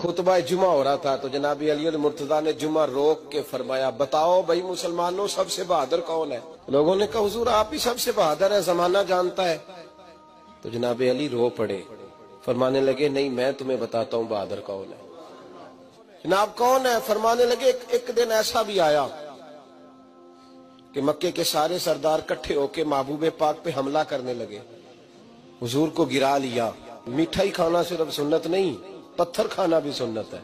खुतबा जुमा हो रहा था तो जनाब अली मुर्तजा ने जुमा रोक के फरमाया, बताओ भाई मुसलमानों सबसे बहादुर कौन है? लोगों ने कहा हुजूर आप ही सबसे बहादुर है, जमाना जानता है। तो जनाब अली रो पड़े, फरमाने लगे नहीं मैं तुम्हें बताता हूँ बहादुर कौन है। जनाब कौन है? फरमाने लगे एक दिन ऐसा भी आया कि मक्के के सारे सरदार इकट्ठे होके महबूब पाक पे हमला करने लगे, हुजूर को गिरा लिया। मिठाई खाना सिर्फ सुन्नत नहीं, पत्थर खाना भी सुन्नत है।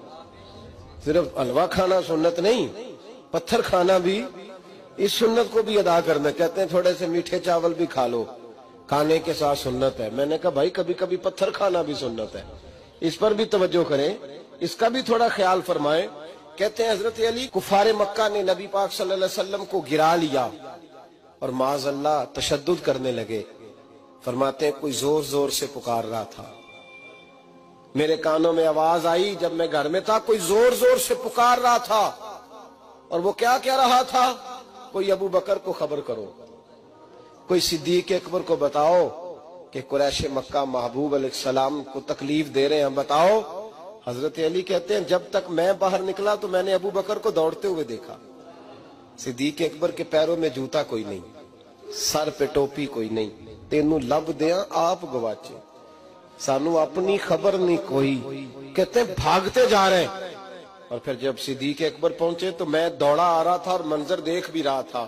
सिर्फ हलवा खाना सुन्नत नहीं, पत्थर खाना भी इस सुन्नत को भी अदा करना। कहते हैं थोड़े से मीठे चावल भी खा लो, खाने के साथ सुन्नत है। मैंने कहा भाई कभी कभी पत्थर खाना भी सुन्नत है, इस पर भी तवज्जो करें, इसका भी थोड़ा ख्याल फरमाएं। कहते हैं हजरत अली कुफारे मक्का ने नबी पाक सल्लल्लाहु अलैहि वसल्लम को गिरा लिया और माज़अल्लाह तशद्दुद करने लगे। फरमाते हैं कोई जोर जोर से पुकार रहा था, मेरे कानों में आवाज आई जब मैं घर में था, कोई जोर जोर से पुकार रहा था। और वो क्या कह रहा था? कोई अबू बकर को खबर करो, कोई सिद्दीक अकबर को बताओ कि कुरैश मक्का महबूब अलैहिस्सलाम को तकलीफ दे रहे हैं, बताओ। हजरत अली कहते हैं जब तक मैं बाहर निकला तो मैंने अबू बकर को दौड़ते हुए देखा। सिद्दीक अकबर के पैरों में जूता कोई नहीं, सर पे टोपी कोई नहीं, तेनू लब दिया आप गवाचे, सानू अपनी खबर नहीं कोई। कहते हैं भागते जा रहे हैं। और फिर जब सिद्दीक अकबर पहुंचे तो मैं दौड़ा आ रहा था और मंजर देख भी रहा था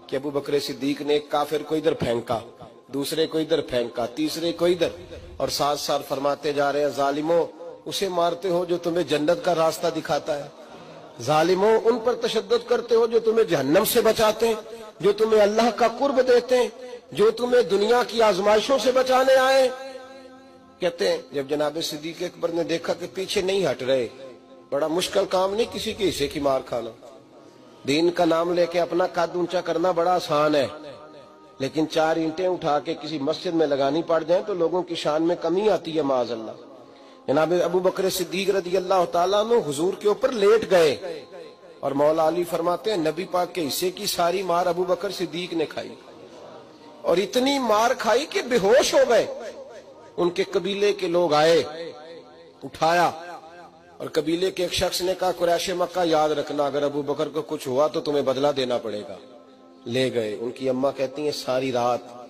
कि अबू बकर सिद्दीक ने एक काफिर को इधर फेंका, दूसरे को इधर फेंका, तीसरे को इधर, और साथ साथ फरमाते जा रहे हैं जालिमों उसे मारते हो जो तुम्हें जन्नत का रास्ता दिखाता है, जालिमों उन पर तशद्दुद करते हो जो तुम्हें जहन्नम से बचाते हैं, जो तुम्हें अल्लाह का कुर्ब देते हैं, जो तुम्हें दुनिया की आजमाइशों से बचाने आए। कहते हैं जब जनाब सिद्दीक अकबर ने देखा कि पीछे नहीं हट रहे, बड़ा मुश्किल काम नहीं किसी के हिस्से की मार खाना, दीन का नाम लेके अपना कद ऊंचा करना बड़ा आसान है, लेकिन 4 ईंटें उठा के किसी मस्जिद में लगानी पड़ जाए तो लोगों की शान में कमी आती है माज़अल्लाह। जनाब अबू बकर सिद्दीक रज़ी अल्लाह तआला अन्हु हुजूर के ऊपर लेट गए और मौला अली फरमाते हैं नबी पाक के हिस्से की सारी मार अबू बकर सिद्दीक ने खाई, और इतनी मार खाई कि बेहोश हो गए। उनके कबीले के लोग आए, उठाया, और कबीले के एक शख्स ने कहा कुरैश मक्का याद रखना अगर अबू बकर को कुछ हुआ तो तुम्हें बदला देना पड़ेगा। ले गए। उनकी अम्मा कहती हैं सारी रात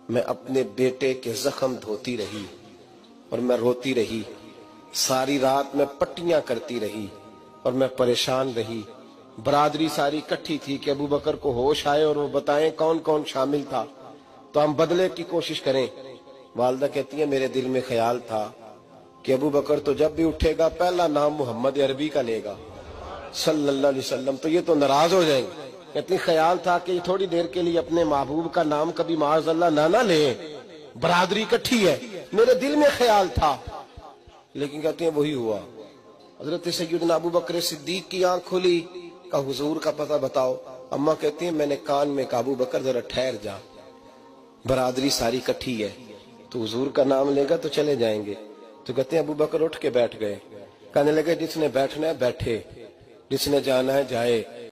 मैं अपने बेटे के जख्म धोती रही और मैं रोती रही, सारी रात मैं पट्टियां करती रही और मैं परेशान रही। बरादरी सारी इकट्ठी थी कि अबू बकर को होश आए और वो बताएं कौन कौन शामिल था तो हम बदले की कोशिश करें। वालदा कहती है मेरे दिल में ख्याल था कि अबू बकर तो जब भी उठेगा पहला नाम मोहम्मद अरबी का लेगा सल्लल्लाहु अलैहि वसल्लम, तो ये तो नाराज हो जाएंगे। कहती ख्याल था कि थोड़ी देर के लिए अपने महबूब का नाम कभी माज़अल्लाह ना ले, बरादरी इकट्ठी है, मेरे दिल में ख्याल था। लेकिन कहते हैं वही हुआ। हजरत सैयदना अबू बकर सिद्दीक की आंख खुली, का हुजूर का पता बताओ। अम्मा कहती है मैंने कान में कहा अबू बकर जरा ठहर जा, बरादरी सारी इकट्ठी है, तो हुजूर का नाम लेगा तो चले जाएंगे। तो कहते हैं अबू बकर उठ के बैठ गए, कहने लगे जिसने बैठना है बैठे, जिसने जाना है जाए।